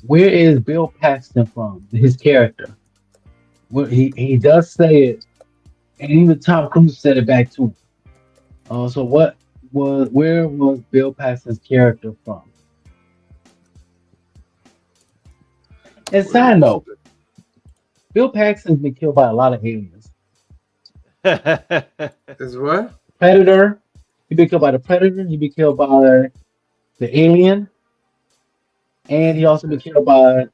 Where is Bill Paxton from? His character. Well, he does say it, and even Tom Cruise said it back to him. So where was Bill Paxton's character from? And side note, Bill Paxton's been killed by a lot of aliens. Is what? Predator. He been killed by the Predator. He been killed by the Alien, and he also been killed by.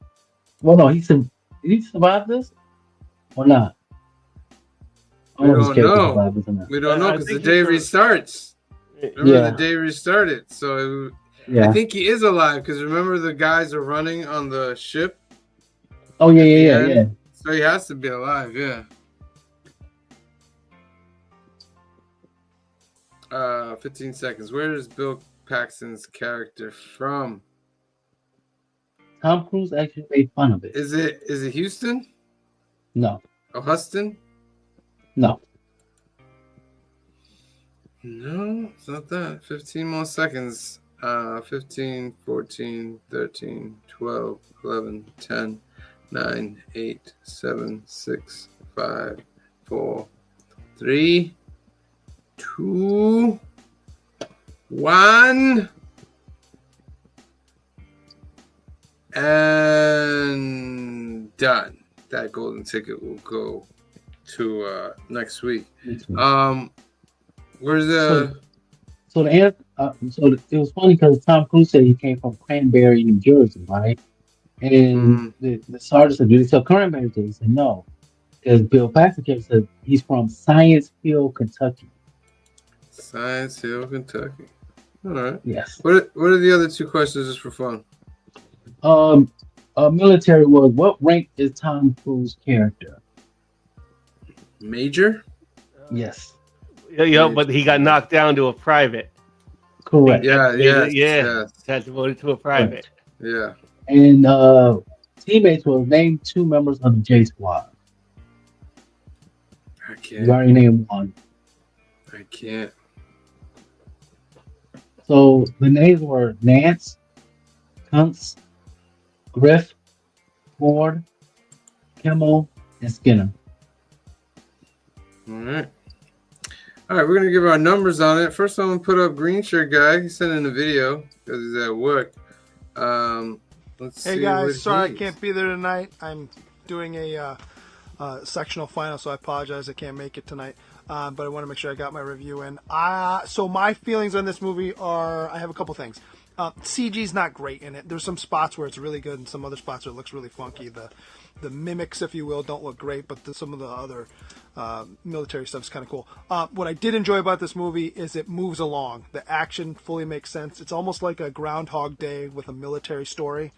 Well, no, did he survive this or not? I We don't know if his don't character know. survived this or not. We don't know I because the think day he's restarts. Remember Yeah. the day restarted. So Yeah. I think he is alive because remember the guys are running on the ship. Oh yeah, at the yeah, end? yeah. So he has to be alive. Yeah. 15 seconds. Where is Bill Paxton's character from? Tom Cruise actually made fun of it. Is it Houston? No, Or Huston? no. No, it's not that. 15 more seconds. 15, 14, 13, 12, 11, 10, 9, 8, 7, 6, 5, 4, 3, 2, 1, and done. That golden ticket will go to next week. Where's the? It was funny because Tom Cruise said he came from Cranberry, New Jersey, right? And the sergeant said, "Do they sell cranberries?" He said, "No," because Bill Paxton said he's from Science Hill, Kentucky. Science Hill, Kentucky. All right. Yes. What are the other 2 questions just for fun? Military was what rank is Tom Cruise character? Major? Yes. Yeah, but he got knocked down to a private. Correct. Yes. Had to vote to a private. Yeah. And teammates will name 2 members of the J Squad. I You can't. already named one. I can't. So the names were Nance, Kuntz, Griff, Ford, Kimmel, and Skinner. All right. All right, we're gonna give our numbers on it. First, I'm gonna put up Green Shirt Guy. He sent in a video because he's at work. Let's see. Hey guys, what sorry I he's- can't be there tonight. I'm doing a sectional final, so I apologize I can't make it tonight. But I want to make sure I got my review in. So my feelings on this movie are, I have a couple things. CG's not great in it. There's some spots where it's really good and some other spots where it looks really funky. The mimics, if you will, don't look great, but some of the other military stuff's kind of cool. What I did enjoy about this movie is it moves along. The action fully makes sense. It's almost like a Groundhog Day with a military story.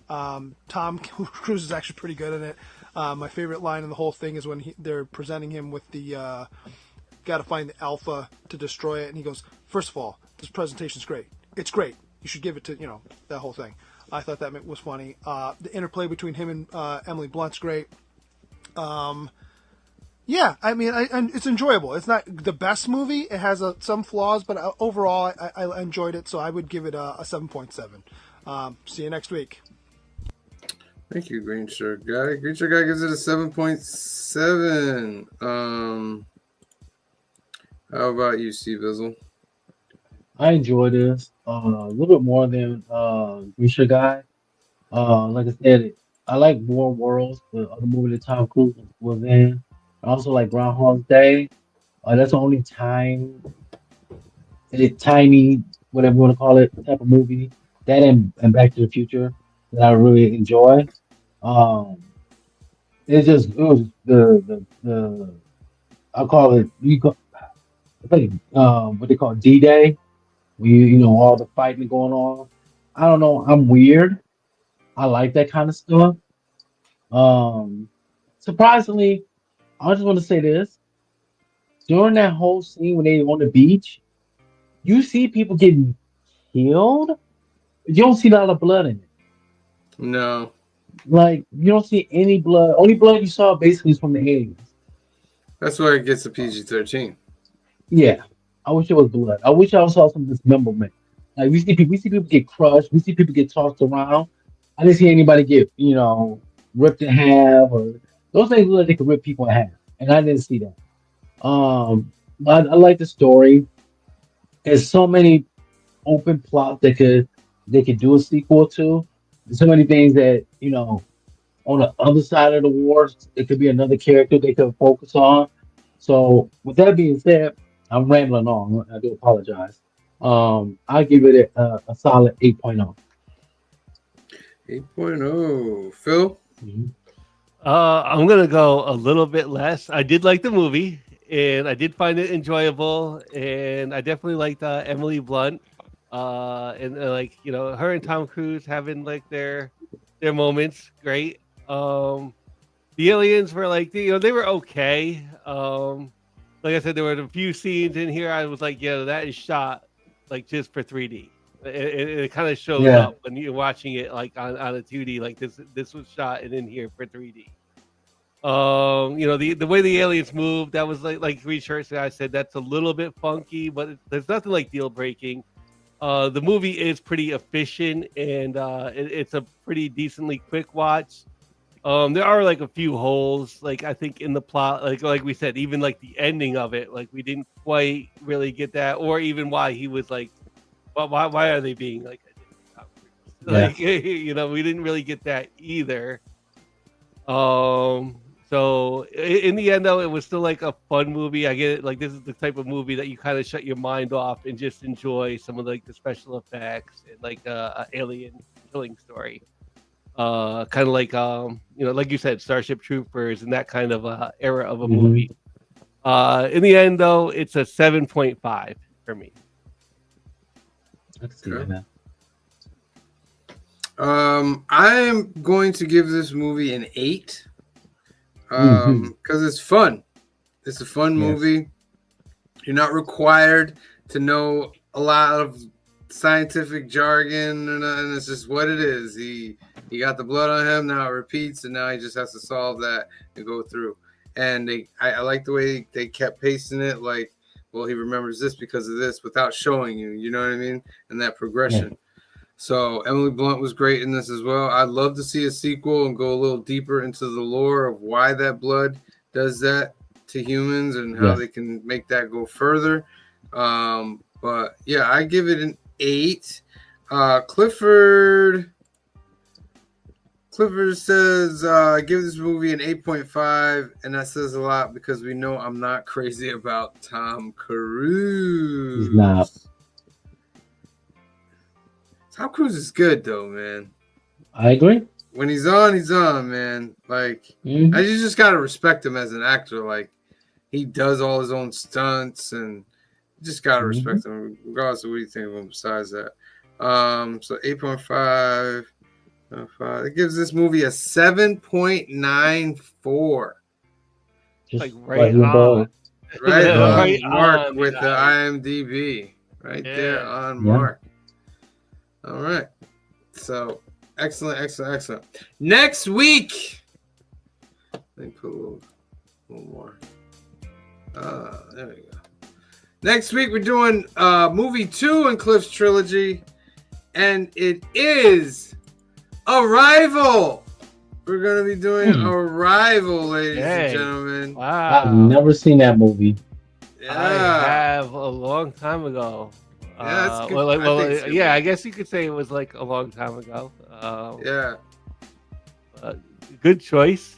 Tom Cruise is actually pretty good in it. My favorite line in the whole thing is when they're presenting him with the got to find the alpha to destroy it, and he goes, "First of all, this presentation's great. It's great. You should give it to that whole thing." I thought that was funny. The interplay between him and Emily Blunt's great. Yeah, I mean, it's enjoyable. It's not the best movie. It has some flaws, but overall, I enjoyed it. So I would give it a 7.7. See you next week. Thank you, Green Shirt Guy. Green Shirt Guy gives it a 7.7. How about you, Steve Bizzle? I enjoy this a little bit more than Grisha Guy. Like I said, I like War Worlds, the other movie that Tom Cruise was in. I also like Groundhog Day. That's the only tiny, whatever you want to call it, type of movie. That and Back to the Future that I really enjoy. Um, it was the I call it I think what they call D-Day. All the fighting going on. I don't know. I'm weird. I like that kind of stuff. Um, Surprisingly, I just want to say this: during that whole scene when they on the beach, you see people getting killed. You don't see a lot of blood in it. No. Like you don't see any blood. Only blood you saw basically is from the aliens. That's why it gets a PG-13. Yeah, I wish it was blood. I wish I saw some dismemberment. Like we see people get crushed. We see people get tossed around. I didn't see anybody get ripped in half or those things look like they could rip people in half, and I didn't see that. But I like the story. There's so many open plots they could do a sequel to. There's so many things that on the other side of the wars, it could be another character they could focus on. So with that being said, I'm rambling on. I do apologize. I give it a solid 8.0. 8.0. Phil? Mhm. I'm gonna go a little bit less. I did like the movie, and I did find it enjoyable, and I definitely liked Emily Blunt, and her and Tom Cruise having like their moments. Great. The aliens were like they were okay. Like I said, there were a few scenes in here I was like, yeah, that is shot like just for 3D. It kind of shows Yeah. up when you're watching it like on a 2D, like this was shot and in here for 3D. The way the aliens moved, that was like research that I said that's a little bit funky, but there's nothing like deal breaking. The movie is pretty efficient and it's a pretty decently quick watch. There are like a few holes, like I think in the plot, like we said, even like the ending of it, like we didn't quite really get that, or even why he was like, why are they being like, Yeah. like we didn't really get that either. So in the end, though, it was still like a fun movie. I get it. Like this is the type of movie that you kind of shut your mind off and just enjoy some of like the special effects and like a alien killing story. Kind of like like you said, Starship Troopers and that kind of era of a Mhm. movie. In the end, though, it's a 7.5 for me. I can see that now. I'm going to give this movie an 8. Mhm. Because it's fun. It's a fun Yes. movie. You're not required to know a lot of scientific jargon, and it's just what it is. He got the blood on him. Now it repeats, and now he just has to solve that and go through. And I like the way they kept pacing it. Like, well, he remembers this because of this, without showing you. You know what I mean? And that progression. Yeah. So Emily Blunt was great in this as well. I'd love to see a sequel and go a little deeper into the lore of why that blood does that to humans and how Yeah. they can make that go further. But yeah, I give it an 8. Clifford says give this movie an 8.5, and that says a lot because we know I'm not crazy about Tom Cruise. He's not. Tom Cruise is good though, man. I agree. When he's on, man. Like, Mhm. you just gotta respect him as an actor. Like, he does all his own stunts, and you just gotta respect him, regardless of what you think of him. Besides that, so 8.5. It gives this movie a 7.94. Just Like right above. Right on Right mark on with the the eye. IMDb. Right there Yeah. on Yeah. mark. All right. So excellent. Next week. Let me put a little more. There we go. Next week we're doing movie 2 in Cliff's trilogy, and it is Arrival. We're gonna be doing Arrival, ladies and Hey. gentlemen. Wow. I've never seen that movie. Yeah. I have a long time ago. Yeah, that's good. Well, I think it's good. yeah, I guess you could say it was like a long time ago. Yeah. Good choice.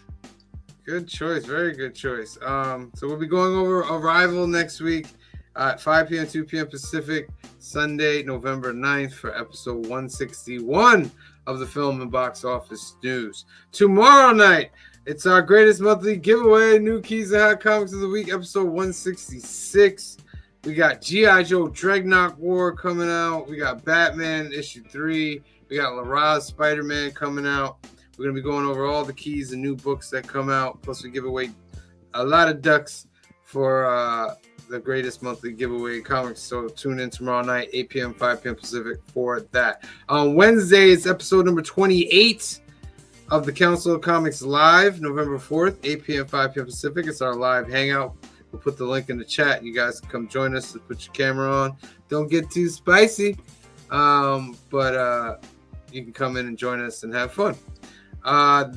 Good choice. Very good choice. So we'll be going over Arrival next week at 5 p.m., 2 p.m. Pacific, Sunday, November 9th for episode 161 of the Film and Box Office News. Tomorrow night, it's our greatest monthly giveaway, New Keys and Hot Comics of the Week, episode 166. We got G.I. Joe Dreadnought War coming out. We got Batman issue 3. We got Larraz Spider-Man coming out. We're going to be going over all the keys and new books that come out. Plus, we give away a lot of ducks for the greatest monthly giveaway comics. So tune in tomorrow night, 8 p.m., 5 p.m. Pacific for that. On Wednesday, it's episode number 28 of the Council of Comics Live, November 4th, 8 p.m., 5 p.m. Pacific. It's our live hangout. We'll put the link in the chat. You guys can come join us and put your camera on. Don't get too spicy, but you can come in and join us and have fun.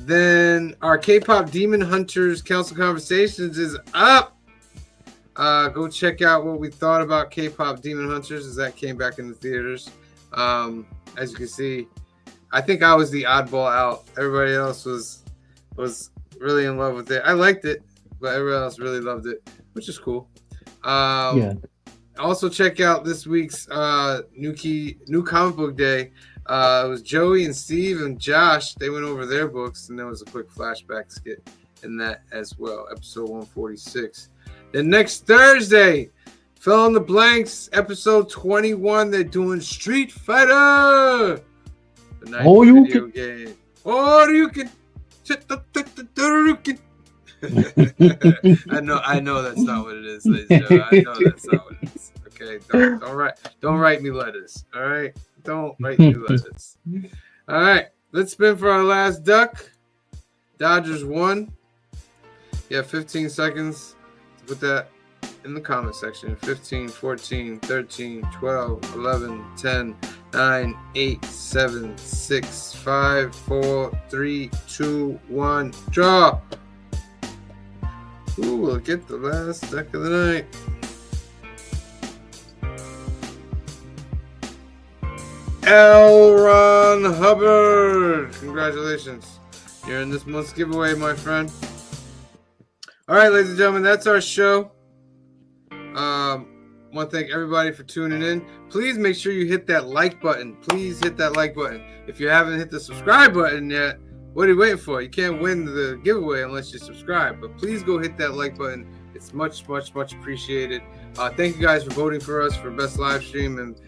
Then our K-pop Demon Hunters Council Conversations is up. Go check out what we thought about K-pop Demon Hunters as that came back in the theaters. As you can see, I think I was the oddball out. Everybody else was really in love with it. I liked it, but everyone else really loved it, which is cool. Yeah. Also check out this week's new comic book day. It was Joey and Steve and Josh. They went over their books, and there was a quick flashback skit in that as well. Episode 146. Then next Thursday, Fill in the Blanks, episode 21. They're doing Street Fighter. The 90s video game. Or you can. I know that's not what it is, ladies and gentlemen. I know that's not what it is. Okay, don't write me letters. All right, don't write me letters. All right, let's spin for our last duck. Dodgers won. You have 15 seconds to put that in the comment section. 15, 14, 13, 12, 11, 10, 9, 8, 7, 6, 5, 4, 3, 2, 1. Draw. Ooh, we'll get the last deck of the night. L. Ron Hubbard. Congratulations. You're in this month's giveaway, my friend. All right, ladies and gentlemen, that's our show. Want to thank everybody for tuning in. Please make sure you hit that like button. Please hit that like button. If you haven't hit the subscribe button yet, what are you waiting for? You can't win the giveaway unless you subscribe. But please go hit that like button. It's much, much, much appreciated. Thank you guys for voting for us for Best Live Stream and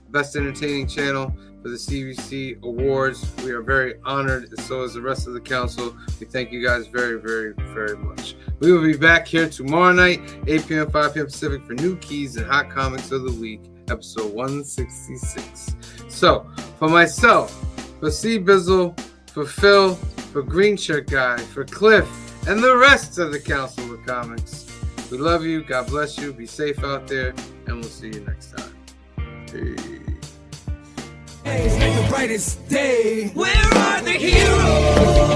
Best Entertaining Channel for the CBC Awards. We are very honored, and so is the rest of the council. We thank you guys very, very, very much. We will be back here tomorrow night, 8 p.m., 5 p.m. Pacific for New Keys and Hot Comics of the Week, episode 166. So, for myself, for C. Bizzle, for Phil, for Green Shirt Guy, for Cliff, and the rest of the Council of Comics, we love you. God bless you. Be safe out there, and we'll see you next time. Peace. It's like the brightest day. Where are the heroes?